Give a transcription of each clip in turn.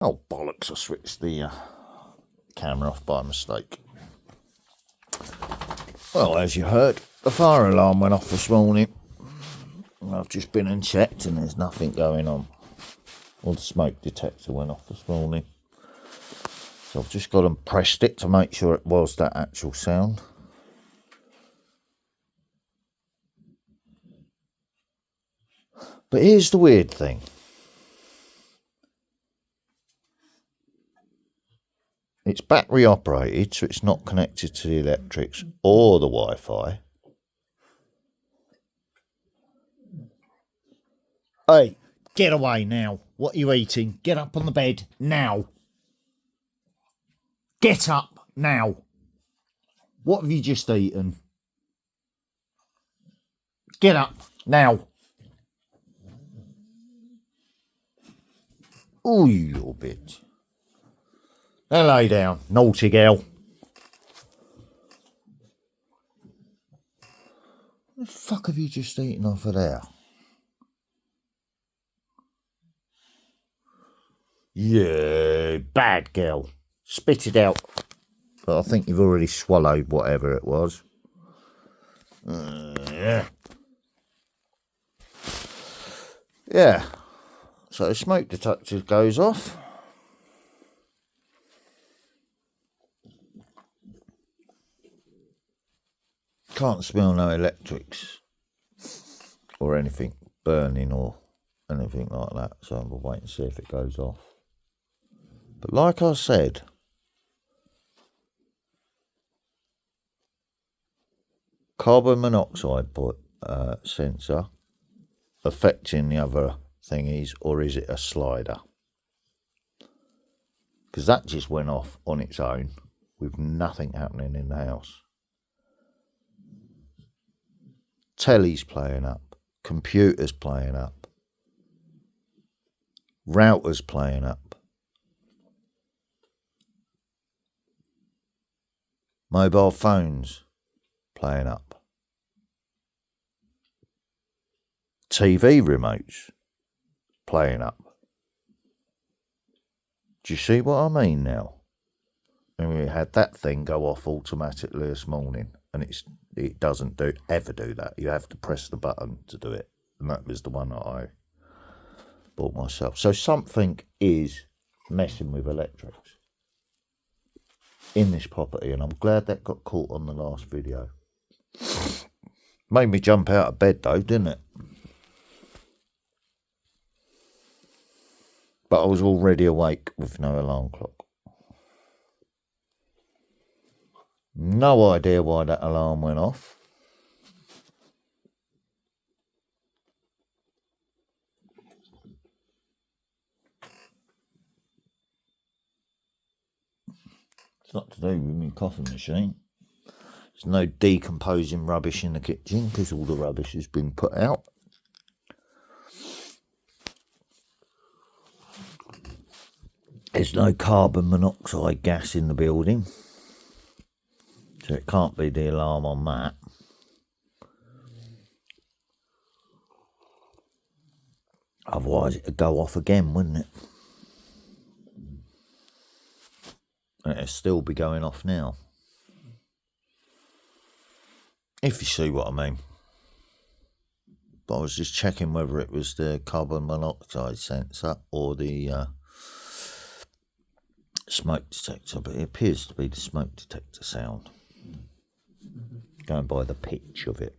Oh bollocks, I switched the camera off by mistake. Well, as you heard, the fire alarm went off this morning. I've just been and checked and there's nothing going on. Well, the smoke detector went off this morning. So I've just got and pressed it to make sure it was that actual sound. But here's the weird thing. It's battery operated, so it's not connected to the electrics or the Wi-Fi. Hey, get away now. What are you eating? Get up on the bed now. Get up now. What have you just eaten? Get up now. Oh, you little bitch. Now lay down, naughty girl. What the fuck have you just eaten off of there? Yeah, bad girl. Spit it out. But I think you've already swallowed whatever it was. Yeah. Yeah. So the smoke detector goes off. Can't smell no electrics or anything burning or anything like that. So I'm going to wait and see if it goes off. But like I said, carbon monoxide sensor affecting the other thingies, or is it a slider? Because that just went off on its own with nothing happening in the house. Telly's playing up, computers playing up, routers playing up, mobile phones playing up, TV remotes playing up. Do you see what I mean now? And we had that thing go off automatically this morning, and it doesn't ever do that. You have to press the button to do it, and that was the one that I bought myself. So something is messing with electrics in this property, and I'm glad that got caught on the last video. Made me jump out of bed though, didn't it? But I was already awake with no alarm clock. No idea why that alarm went off. It's not to do with my coffee machine. There's no decomposing rubbish in the kitchen because all the rubbish has been put out. There's no carbon monoxide gas in the building, so it can't be the alarm on that. Otherwise it'd go off again, wouldn't it? And it'd still be going off now. If you see what I mean. But I was just checking whether it was the carbon monoxide sensor or the smoke detector, but it appears to be the smoke detector sound. Going by the pitch of it.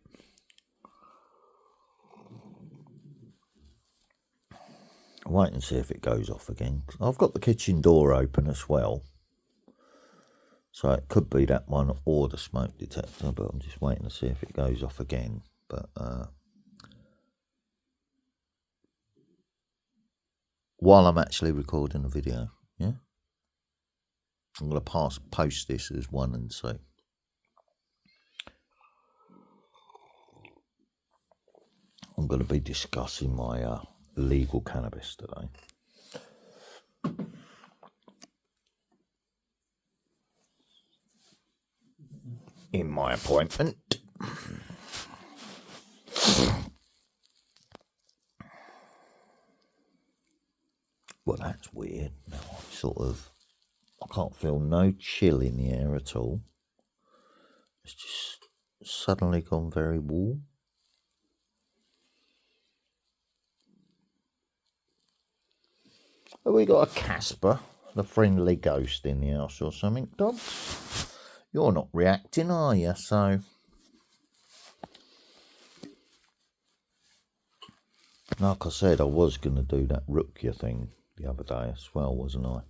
I'll wait and see if it goes off again. I've got the kitchen door open as well. So it could be that one or the smoke detector, but I'm just waiting to see if it goes off again. But while I'm actually recording the video, yeah, I'm going to post this as 1 and 2. I'm going to be discussing my legal cannabis today. In my appointment. Well, that's weird. Now sort of, I can't feel no chill in the air at all. It's just suddenly gone very warm. Have we got a Casper, the friendly ghost, in the house or something, Dobbs? You're not reacting, are you? So, like I said, I was going to do that Rookia thing the other day as well, wasn't I?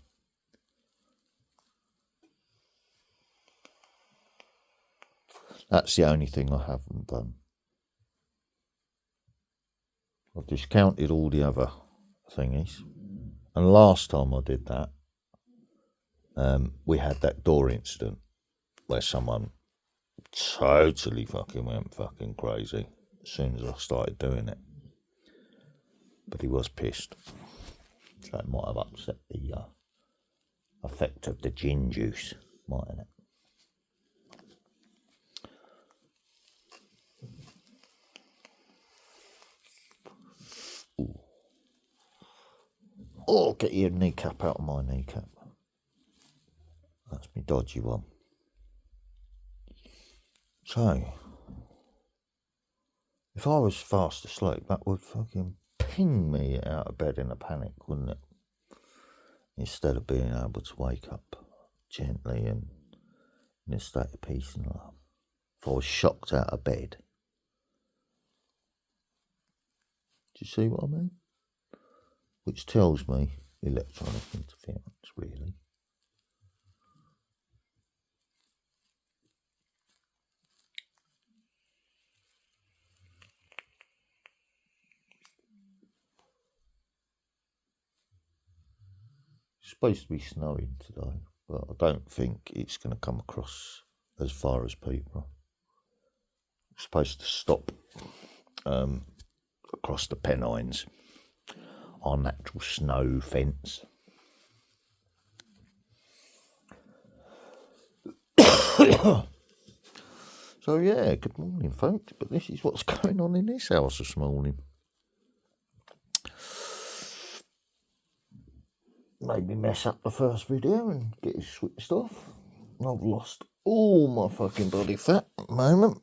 That's the only thing I haven't done. I've discounted all the other thingies. And last time I did that, we had that door incident where someone totally fucking went fucking crazy as soon as I started doing it. But he was pissed. So it might have upset the effect of the gin juice, mightn't it? Ooh. Oh, get your kneecap out of my kneecap. That's me dodgy one. So, if I was fast asleep, that would fucking ping me out of bed in a panic, wouldn't it? Instead of being able to wake up gently and in a state of peace and love. If I was shocked out of bed. Do you see what I mean? Which tells me electronic interference, really. It's supposed to be snowing today, but I don't think it's going to come across as far as people. It's supposed to stop across the Pennines, our natural snow fence. So yeah, good morning folks, but this is what's going on in this house this morning. Maybe mess up the first video and get it switched off. I've lost all my fucking body fat at the moment.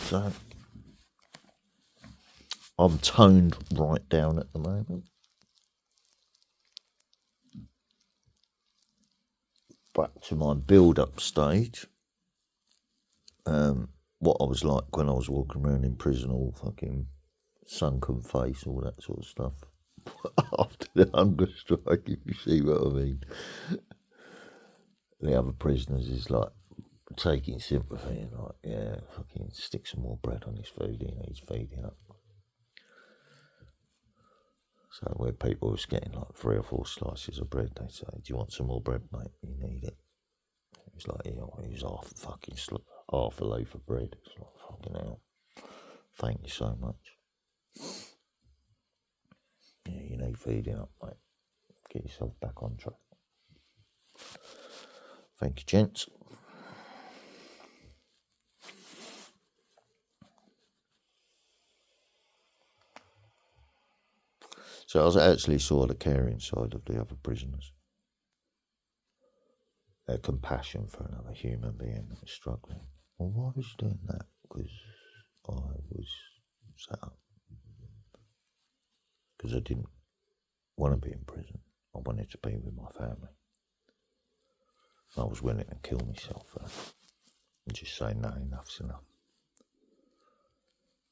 So I'm toned right down at the moment. Back to my build-up stage. What I was like when I was walking around in prison, all fucking sunken face, all that sort of stuff. After the hunger strike, if you see what I mean. The other prisoners is like taking sympathy and like, yeah, fucking stick some more bread on his food, he's feeding up. So where people was getting like 3 or 4 slices of bread, they say, do you want some more bread, mate? You need it. It's like, yeah, it was half a loaf of bread. It's like, fucking hell. Thank you so much. Yeah, you need feeding up, mate. Get yourself back on track. Thank you, gents. So I actually saw the caring side of the other prisoners. Their compassion for another human being that was struggling. Well, why was you doing that? Because I was set up. Because I didn't want to be in prison. I wanted to be with my family. I was willing to kill myself for that. And just say, no, enough's enough.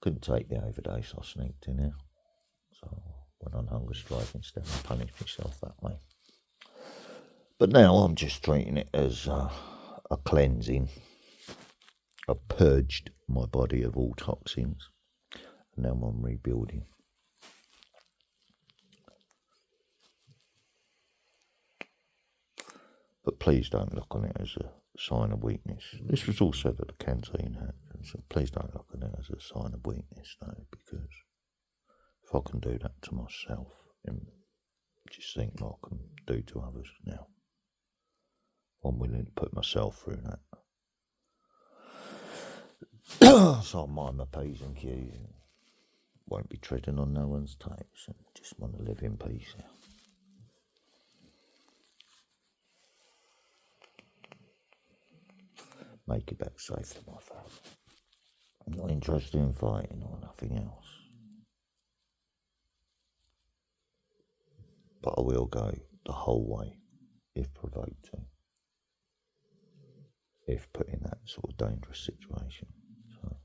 Couldn't take the overdose, I sneaked in here. So I went on hunger strike instead and punished myself that way. But now I'm just treating it as a cleansing. I've purged my body of all toxins. And now I'm rebuilding. But please don't look on it as a sign of weakness. This was all said at the canteen, so please don't look on it as a sign of weakness, no, because if I can do that to myself, then just think what I can do to others now. I'm willing to put myself through that. So I mind my P's and Q's. Won't be treading on no one's toes and just want to live in peace now. Make it back safe to my family. I'm not interested in fighting or nothing else. But I will go the whole way if provoked to. If put in that sort of dangerous situation. So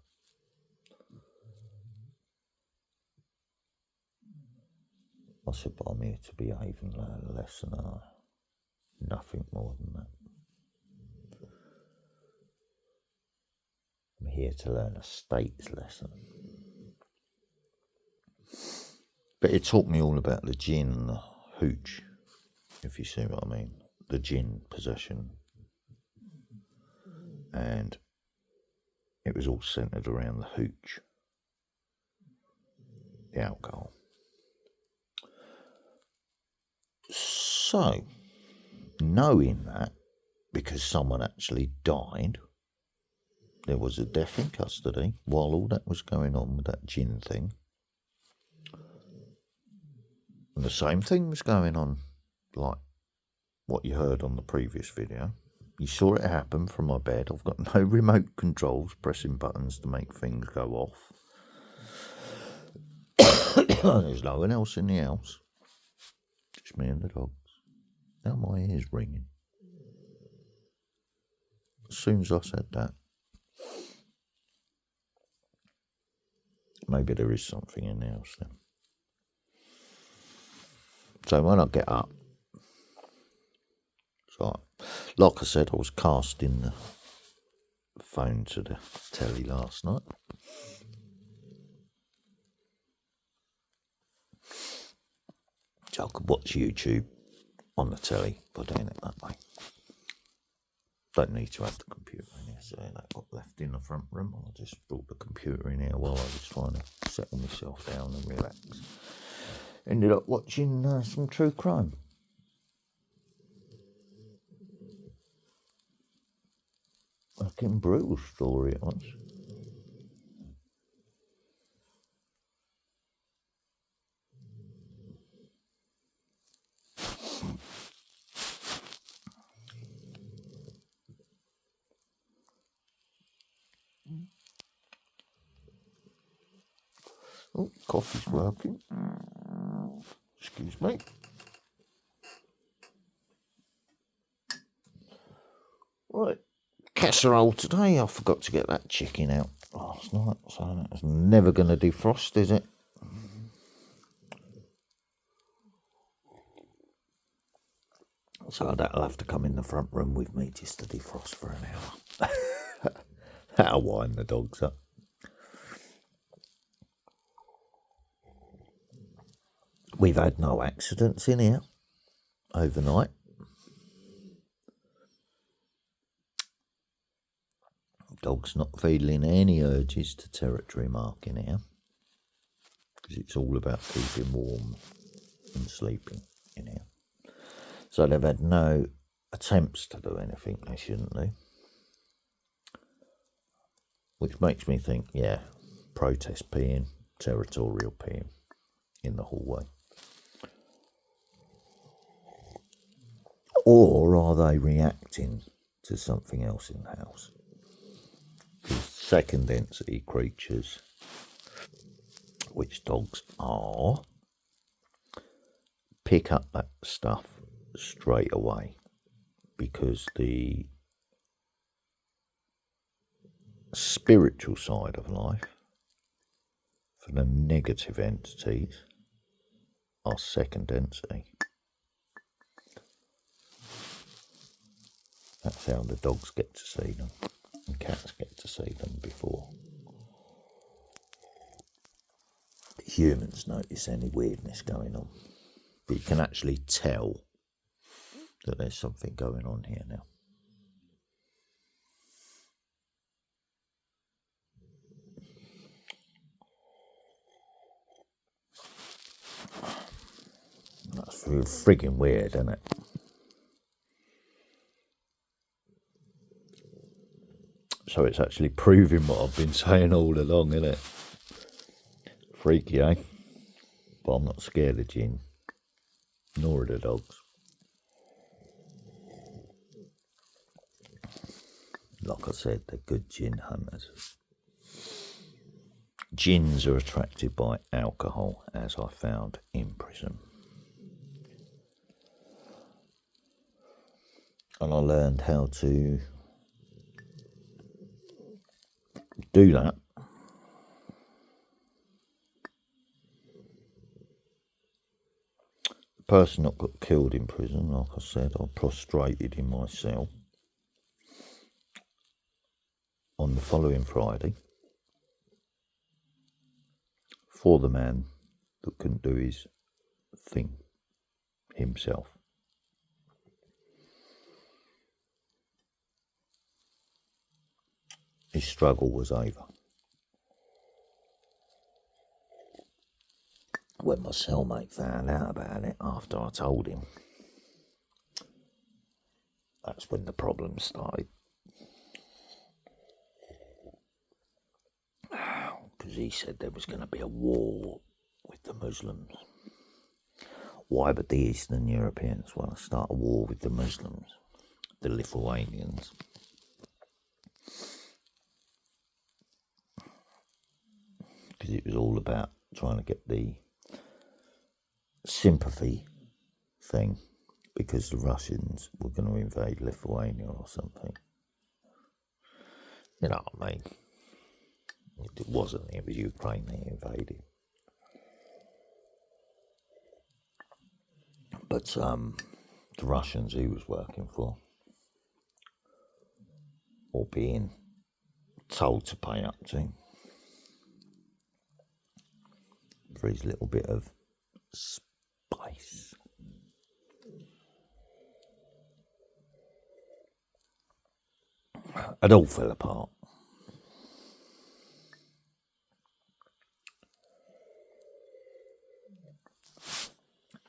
I said, but I'm here to behave and learn a lesson, and nothing more than that. I'm here to learn a state's lesson. But it taught me all about the jinn and the hooch, if you see what I mean. The jinn possession. And it was all centred around the hooch, the alcohol. So, knowing that, because someone actually died, there was a death in custody while all that was going on with that jinn thing. And the same thing was going on, like what you heard on the previous video. You saw it happen from my bed. I've got no remote controls, pressing buttons to make things go off. There's no one else in the house. Just me and the dogs. Now my ear's ringing. As soon as I said that, maybe there is something in the house then. So when I get up, so like I said, I was casting the phone to the telly last night. So I could watch YouTube on the telly by doing it that way. Don't need to have the computer in here, so that got left in the front room. I just brought the computer in here while I was trying to settle myself down and relax. Ended up watching some true crime. Fucking brutal story it was. Oh, coffee's working. Excuse me. Right, casserole today. I forgot to get that chicken out last night, so that's never going to defrost, is it? So that'll have to come in the front room with me just to defrost for an hour. That'll wind the dogs up. We've had no accidents in here overnight. Dog's not feeling any urges to territory mark in here, because it's all about keeping warm and sleeping in here. So they've had no attempts to do anything they shouldn't do. Which makes me think, yeah, protest peeing, territorial peeing in the hallway. Or are they reacting to something else in the house? Because second density creatures, which dogs are, pick up that stuff straight away, because the spiritual side of life for the negative entities are second density. That's how the dogs get to see them and cats get to see them before humans notice any weirdness going on. But you can actually tell that there's something going on here now. That's frigging weird, isn't it? So it's actually proving what I've been saying all along, isn't it? Freaky, eh? But I'm not scared of gin, nor of the dogs. Like I said, they're good gin hunters. Gins are attracted by alcohol, as I found in prison. And I learned how to do that. The person that got killed in prison, like I said, I prostrated in my cell on the following Friday for the man that couldn't do his thing himself. His struggle was over. When my cellmate found out about it after I told him, that's when the problem started. Because he said there was going to be a war with the Muslims. Why would the Eastern Europeans want to start a war with the Muslims, the Lithuanians? Because it was all about trying to get the sympathy thing, because the Russians were going to invade Lithuania or something. You know what I mean? It wasn't, it was Ukraine they invaded. But the Russians he was working for, or being told to pay up to, for his little bit of spice. It all fell apart.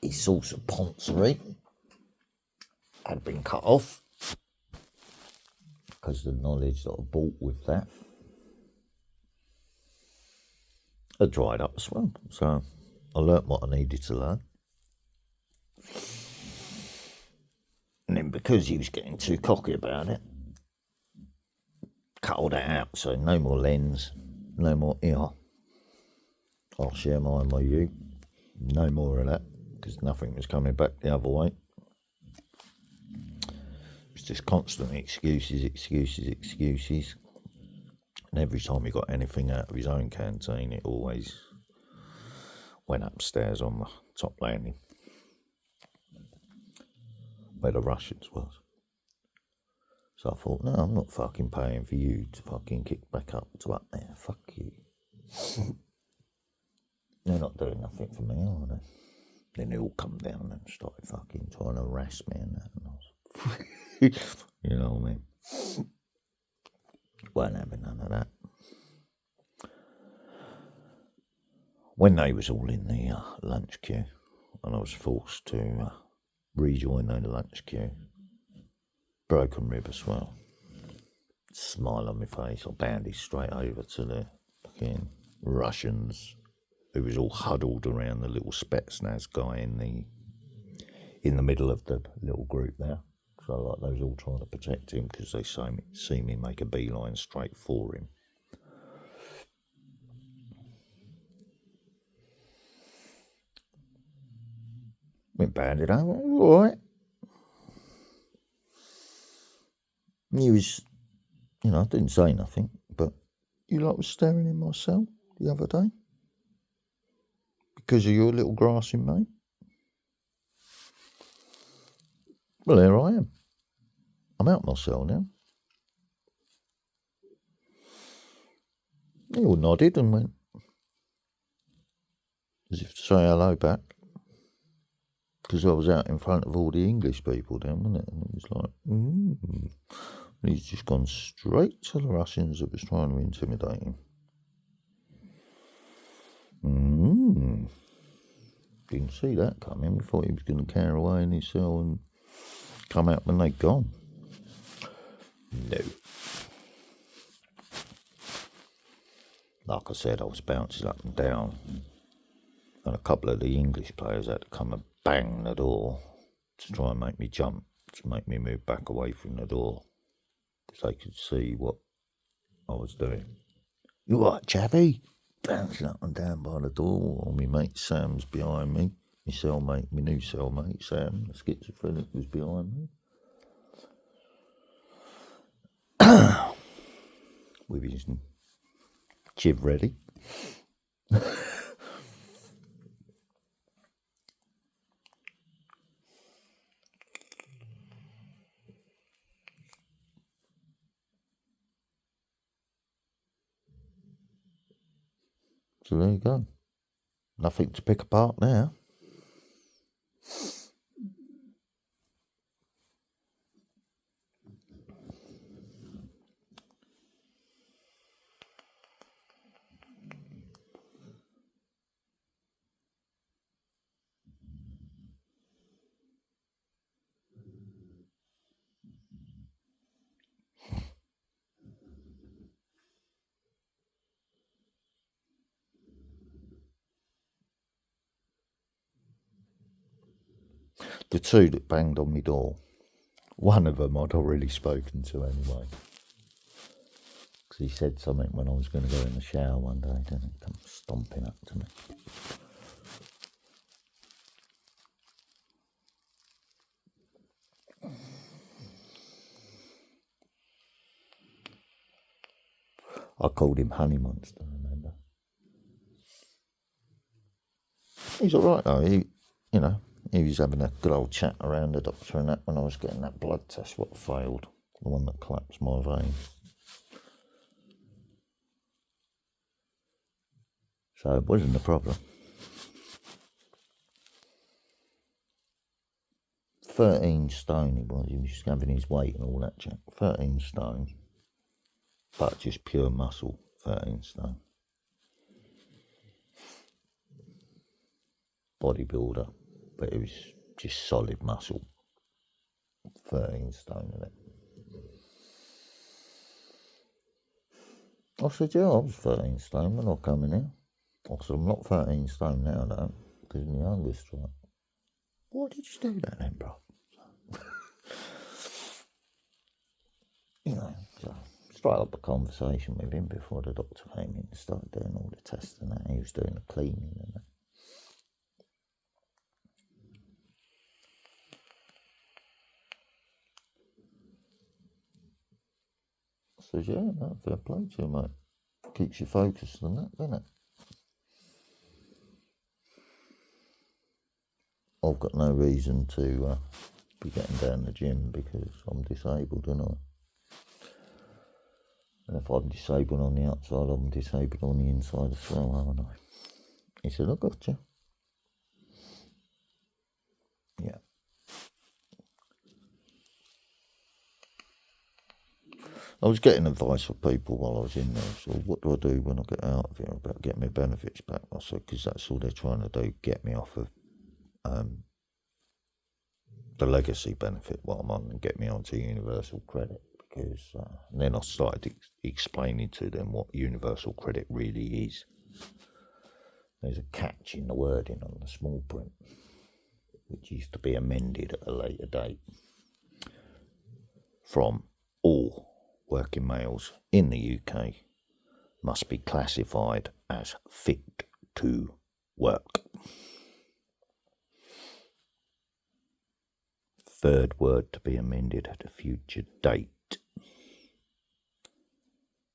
His source of sponsoring had been cut off because the knowledge that I bought with that had dried up as well. So I learnt what I needed to learn. And then because he was getting too cocky about it, cut all that out. So no more lens, no more ear. I'll share mine with you. No more of that, because nothing was coming back the other way. It was just constant excuses. And every time he got anything out of his own canteen, it always went upstairs on the top landing, where the Russians was. So I thought, no, I'm not fucking paying for you to fucking kick back up to up there. Fuck you. They're not doing nothing for me, are they? Then they all come down and started fucking trying to harass me and that. And I was, you know what I mean? Weren't having none of that. When they was all in the lunch queue, and I was forced to rejoin the lunch queue, broken rib as well. Smile on my face, I bounded straight over to the fucking Russians, who was all huddled around the little Spetsnaz guy in the middle of the little group there. So like they was all trying to protect him because they see me make a beeline straight for him. Went bounded over, all right. He was, I didn't say nothing, but you lot was staring in my cell the other day because of your little grassing mate. Well, there I am. I'm out my cell now. He all nodded and went, as if to say hello back, because I was out in front of all the English people then, wasn't it? And it was like, And he's just gone straight to the Russians that was trying to intimidate him. Didn't see that coming. We thought he was going to carry away in his cell and come out when they'd gone. No. like I said, I was bouncing up and down, and a couple of the English players had to come and bang the door to try and make me jump, to make me move back away from the door, because they could see what I was doing. You what, chappy? Bouncing up and down by the door, or my mate Sam's behind me. My cellmate, my new cellmate Sam, the schizophrenic, was behind me. With his chiv ready. So there you go. Nothing to pick apart now. The two that banged on my door, one of them I'd already spoken to anyway. Because he said something when I was going to go in the shower one day, didn't he? Come stomping up to me. I called him Honey Monster, remember? He's alright though, he was having a good old chat around the doctor and that when I was getting that blood test, what failed, the one that collapsed my vein. So it wasn't a problem. 13 stone he was having his weight and all that chat. 13 stone, but just pure muscle, 13 stone. Bodybuilder, but it was just solid muscle, 13 stone in it. I said, yeah, I was 13 stone when I come in here. I said, I'm not 13 stone now, though, because my youngest right. Why did you do that then, bro? So straight up a conversation with him before the doctor came in and started doing all the tests and that. He was doing the cleaning and that. I said, yeah, no, fair play to you, mate. Keeps you focused on that, doesn't it? I've got no reason to be getting down the gym because I'm disabled, and if I'm disabled on the outside, I'm disabled on the inside as well, haven't I? He said, I got you. Yeah. I was getting advice for people while I was in there. So what do I do when I get out of here about getting my benefits back? I said, because that's all they're trying to do, get me off of the legacy benefit what I'm on and get me onto universal credit. Because and then I started explaining to them what universal credit really is. There's a catch in the wording on the small print, which is to be amended at a later date from all working males in the UK must be classified as fit to work. Third word to be amended at a future date.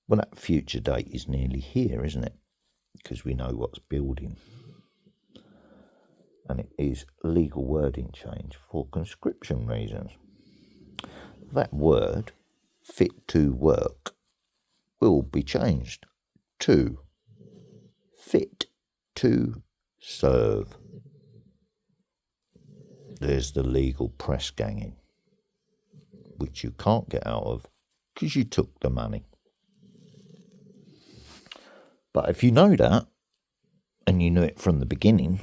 Well, that future date is nearly here, isn't it? Because we know what's building. And it is legal wording change for conscription reasons. That word, fit to work, will be changed to fit to serve. There's the legal press ganging, which you can't get out of because you took the money. But if you know that, and you knew it from the beginning,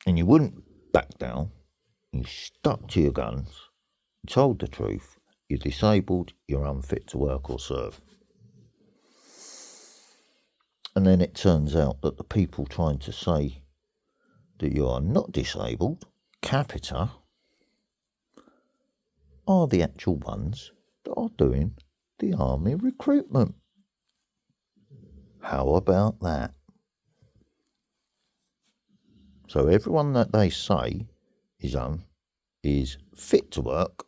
and you wouldn't back down, you stuck to your guns, you told the truth, you're disabled, you're unfit to work or serve. And then it turns out that the people trying to say that you are not disabled, capita, are the actual ones that are doing the army recruitment. How about that? So everyone that they say is fit to work,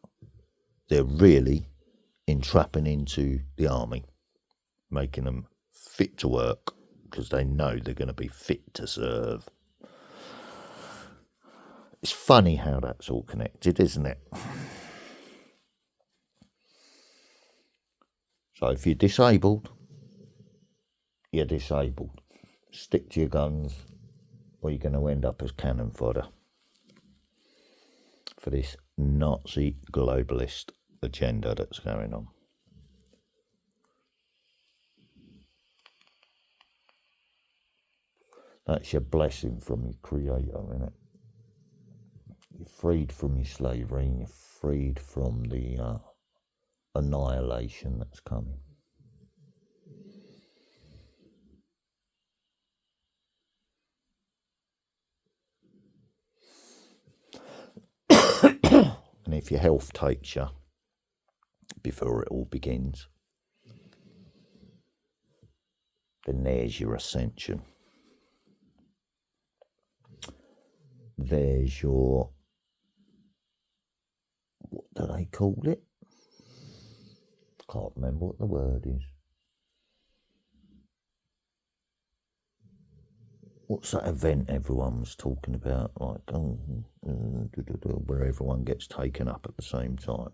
they're really entrapping into the army, making them fit to work because they know they're going to be fit to serve. It's funny how that's all connected, isn't it? So if you're disabled, you're disabled. Stick to your guns or you're going to end up as cannon fodder for this Nazi globalist agenda that's going on. That's your blessing from your creator, isn't it? You're freed from your slavery and you're freed from the annihilation that's coming. And if your health takes you before it all begins, then there's your ascension. There's your, what do they call it? Can't remember what the word is. What's that event everyone was talking about? Like, where everyone gets taken up at the same time.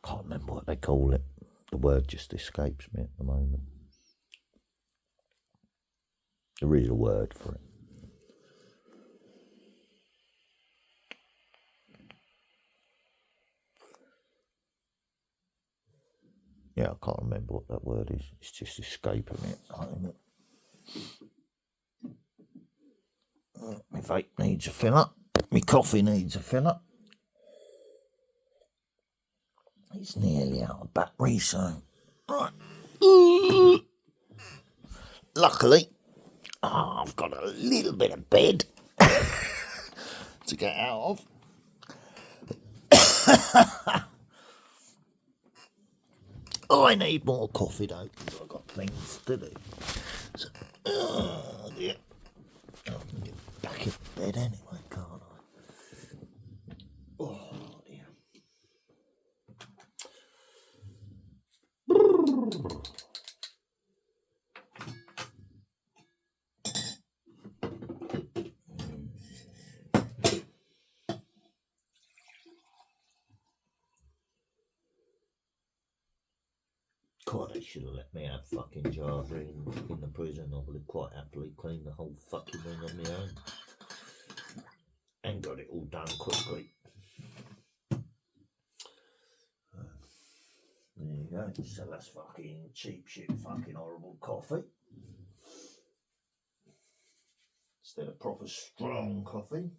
Can't remember what they call it. The word just escapes me at the moment. There is a word for it. Yeah, I can't remember what that word is. It's just escaping me at the moment. My vape needs a fill up. My coffee needs a fill up. It's nearly out of battery, so right. Luckily, I've got a little bit of bed to get out of. I need more coffee though, because I've got things to do. So, oh dear. I can get back in bed anyway, can't I? Oh dear. God, they should have let me have fucking Java in the prison. I would have quite happily cleaned the whole fucking thing on my own. And got it all done quickly. There you go. So that's fucking cheap shit, fucking horrible coffee. Instead of proper strong coffee.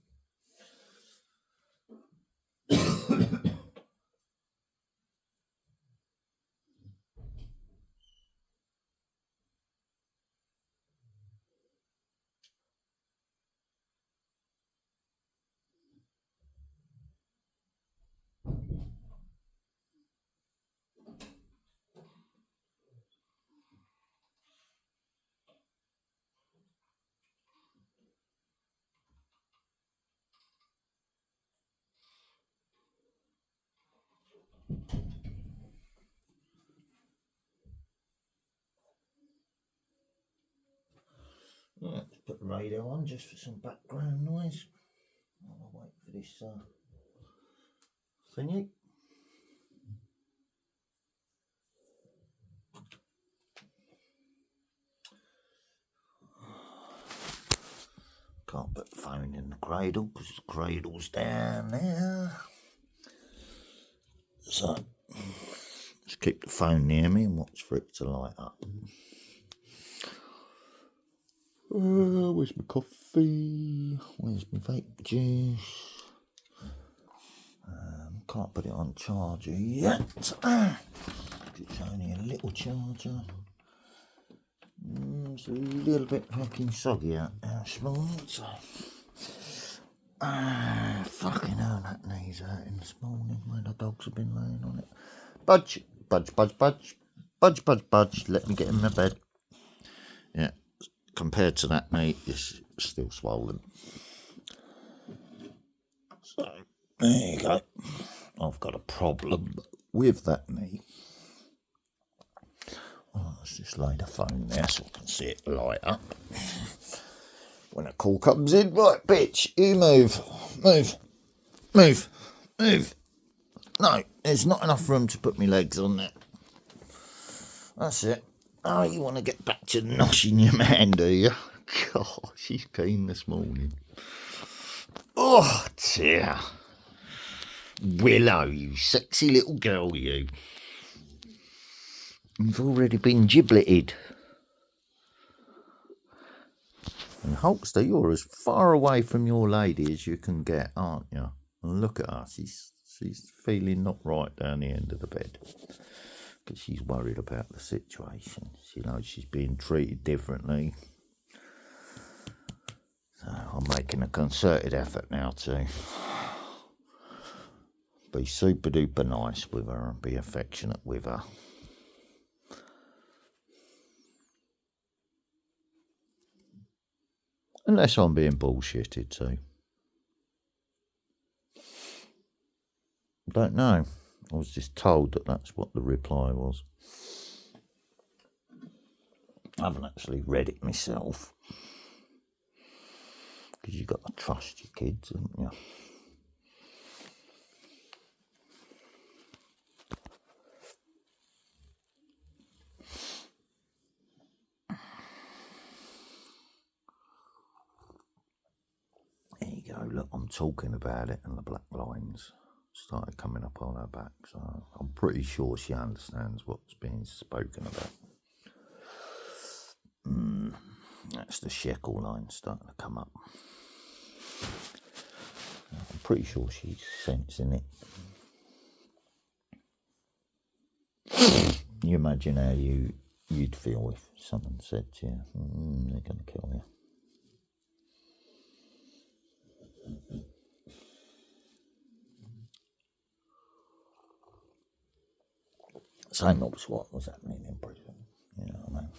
Right, let's put the radio on just for some background noise. I'll wait for this thingy. Can't put the phone in the cradle because the cradle's down there. So, just keep the phone near me and watch for it to light up. Where's my coffee? Where's my vape juice? Can't put it on charger yet. It's only a little little charger. It's a little bit fucking soggy out there this morning, so... fucking hell, that knee's hurting this morning where the dogs have been laying on it. Budge, budge, budge, budge. Budge, budge, budge. Let me get in my bed. Yeah, compared to that knee, it's still swollen. So, there you go. I've got a problem with that knee. Oh, let's just lay the phone there so I can see it light up. When a call comes in, right, bitch, you move, move, move, move. No, there's not enough room to put my legs on there. That's it. Oh, you want to get back to noshing your man, do you? God, she's keen this morning. Oh, dear. Willow, you sexy little girl, you. You've already been gibleted. And Hulkster, you're as far away from your lady as you can get, aren't you? And look at her, she's feeling not right down the end of the bed. Because she's worried about the situation. She knows she's being treated differently. So I'm making a concerted effort now to be super duper nice with her and be affectionate with her. Unless I'm being bullshitted too. Don't know. I was just told that that's what the reply was. I haven't actually read it myself. Because you've got to trust your kids, haven't you? There you go, look, I'm talking about it and the black lines started coming up on her back, so I'm pretty sure she understands what's being spoken about. That's the shekel line starting to come up. I'm pretty sure she's sensing it. You imagine how you'd feel if someone said to you, they're going to kill you. Same as what was happening in prison, you know what I mean?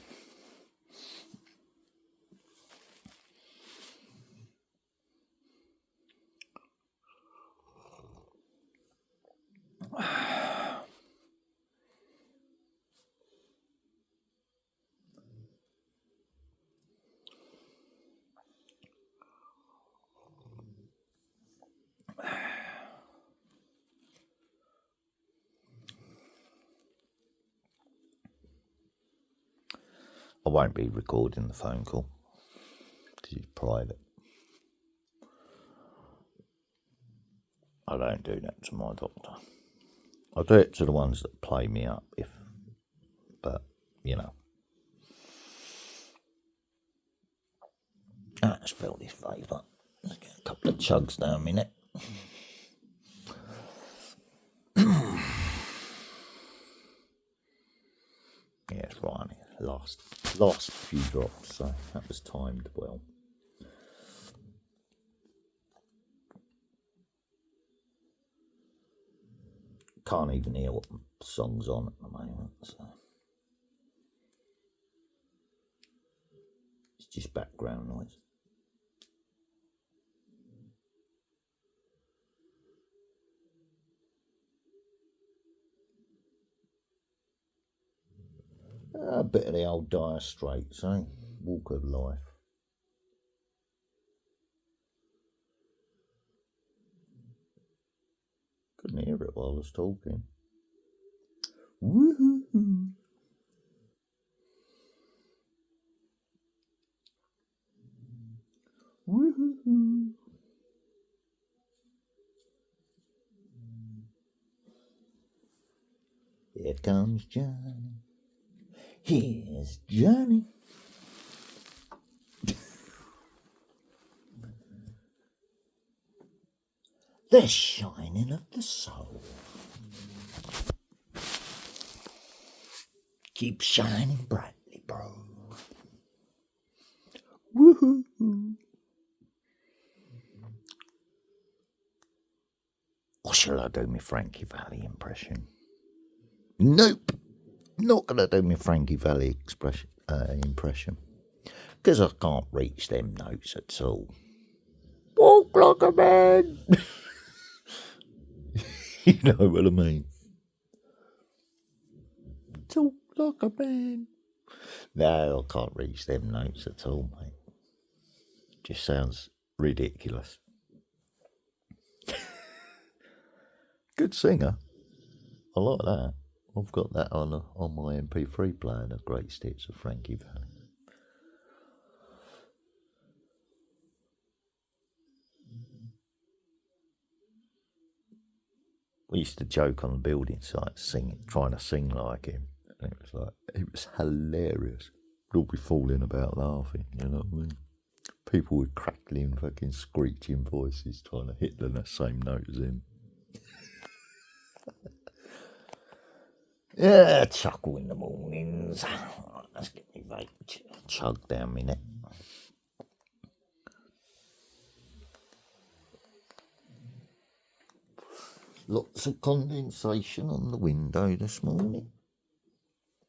I won't be recording the phone call because it's private. I don't do that to my doctor. I do it to the ones that play me up, but you know. I just felt this flavour. Let's get a couple of chugs down a minute. Yeah, it's right on here. Last few drops, so that was timed well. Can't even hear what song's on at the moment, so it's just background noise. A bit of the old Dire Straits, eh? Walk of Life. Couldn't hear it while I was talking. Woohoo! Woohoo! Here comes Johnny. Here's Johnny. The shining of the soul. Keep shining brightly, bro. Woohoo! Or shall I do my Frankie Valli impression? Nope, not gonna do my Frankie Valli impression, because I can't reach them notes at all. Walk like a man. You know what I mean? Talk like a man. No, I can't reach them notes at all, mate. Just sounds ridiculous. Good singer. I like that. I've got that on my MP3 player, the great hits of Frankie Valli. We used to joke on the building site, trying to sing like him. And it was hilarious. We'd all be falling about laughing, you know what I mean? People with crackling, fucking screeching voices trying to hit the same note as him. Yeah, chuckle in the mornings. Let's get me vape chug down my neck. Lots of condensation on the window this morning.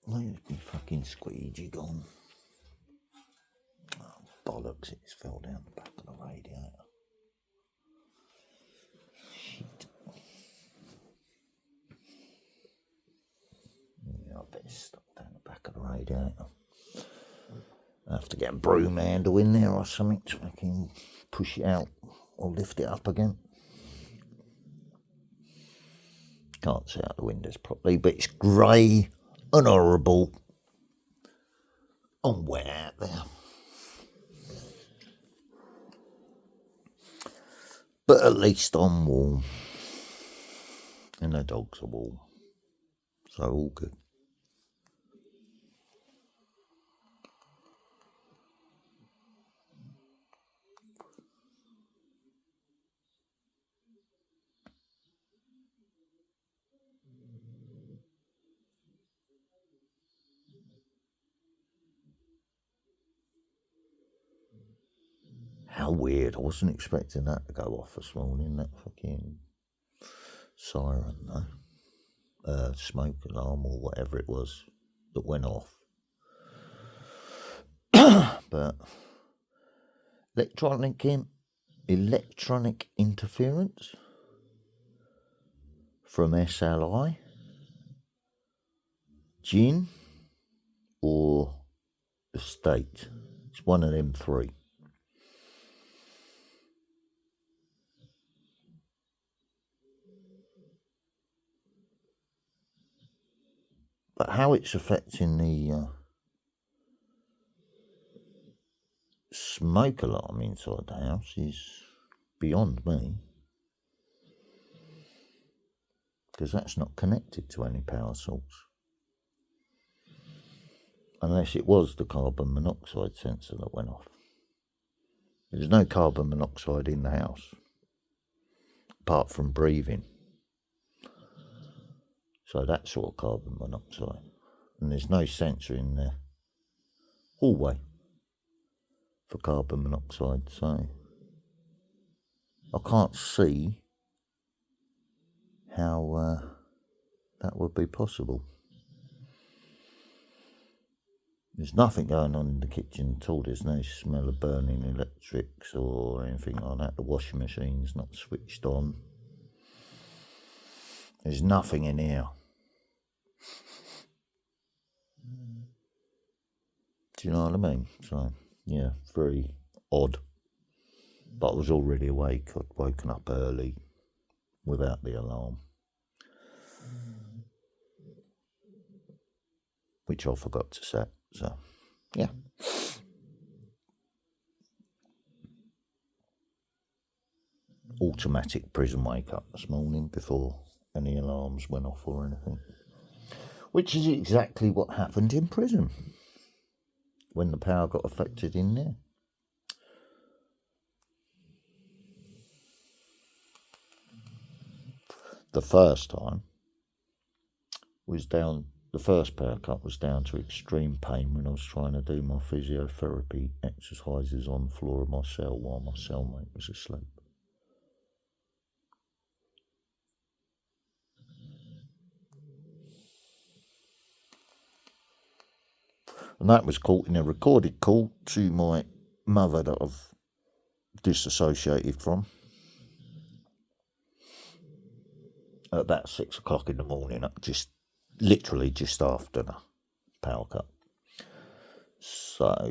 Where's my fucking squeegee gone? Oh, bollocks, it's fell down the back of the radiator. Shit. Yeah, I better stop down the back of the radiator. I have to get a broom handle in there or something so I can push it out or lift it up again. Can't see out the windows properly, but it's grey and horrible and wet out there. But at least I'm warm and the dogs are warm, so all good. How weird. I wasn't expecting that to go off this morning, that fucking siren, though. Smoke alarm or whatever it was that went off. But electronic interference from SLI, Gin, or the state. It's one of them three. But how it's affecting the smoke alarm inside the house is beyond me, because that's not connected to any power source. Unless it was the carbon monoxide sensor that went off. There's no carbon monoxide in the house, apart from breathing. So that's sort of carbon monoxide. And there's no sensor in the hallway for carbon monoxide, so I can't see how that would be possible. There's nothing going on in the kitchen at all. There's no smell of burning electrics or anything like that. The washing machine's not switched on. There's nothing in here. Do you know what I mean? So, yeah, very odd. But I was already awake. I'd woken up early without the alarm, which I forgot to set. So, yeah. Automatic prison wake up this morning before any alarms went off or anything. Which is exactly what happened in prison when the power got affected in there. The first time was down the first power cut was down to extreme pain when I was trying to do my physiotherapy exercises on the floor of my cell while my cellmate was asleep. And that was caught in a recorded call to my mother that I've disassociated from at about 6 o'clock in the morning, literally just after the power cut. So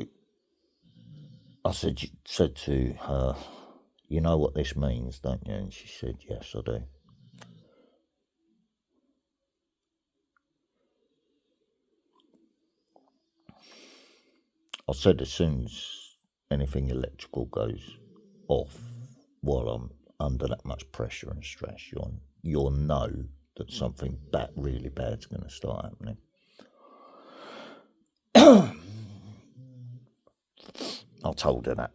I said to her, you know what this means, don't you? And she said, yes, I do. I said as soon as anything electrical goes off while I'm under that much pressure and stress, you'll know that something that really bad's going to start happening. I told her that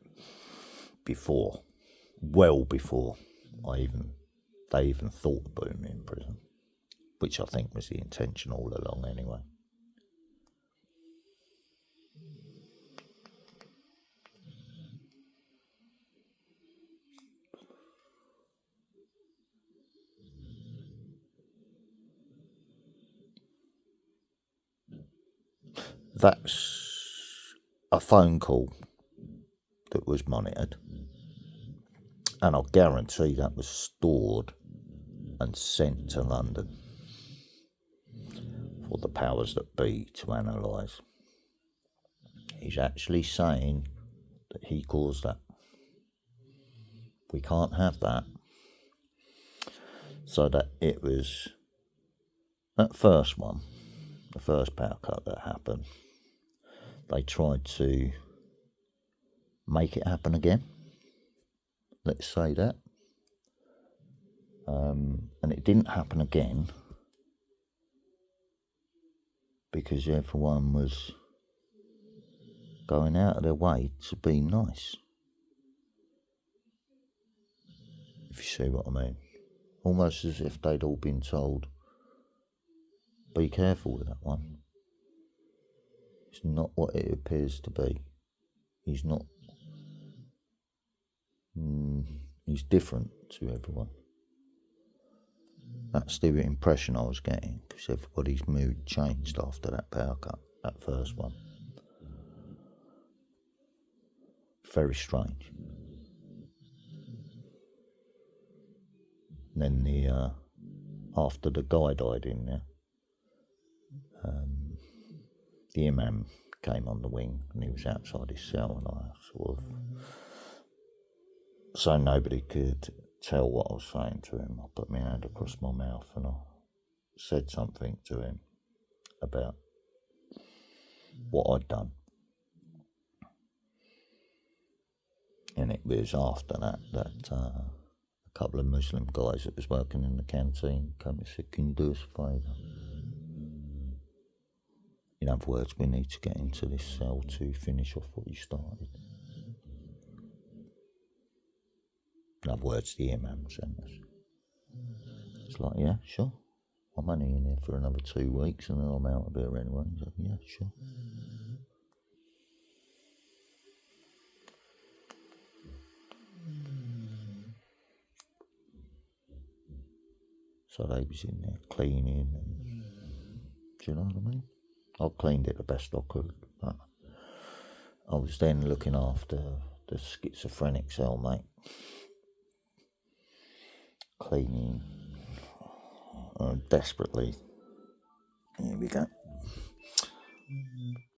before, well before they even thought of putting me in prison, which I think was the intention all along anyway. That's a phone call that was monitored, and I'll guarantee that was stored and sent to London for the powers that be to analyse. He's actually saying that he caused that. We can't have that. So that it was that first one, the first power cut that happened, they tried to make it happen again. Let's say that. And it didn't happen again because everyone was going out of their way to be nice. If you see what I mean. Almost as if they'd all been told, be careful with that one. It's not what it appears to be. He's not. He's different to everyone. That's the impression I was getting, because everybody's mood changed after that power cut, that first one. Very strange. And then after the guy died in there, the imam came on the wing and he was outside his cell, and I sort of, so nobody could tell what I was saying to him, I put my hand across my mouth and I said something to him about what I'd done. And it was after that a couple of Muslim guys that was working in the canteen came and said, can you do us a favour? In other words, we need to get into this cell to finish off what you started. In other words, the imam sent us. It's like, yeah, sure. I'm only in here for another 2 weeks and then I'm out of here anyway. He's like, yeah, sure. So they was in there cleaning and, do you know what I mean? I cleaned it the best I could, but I was then looking after the schizophrenic cellmate, cleaning desperately. Here we go.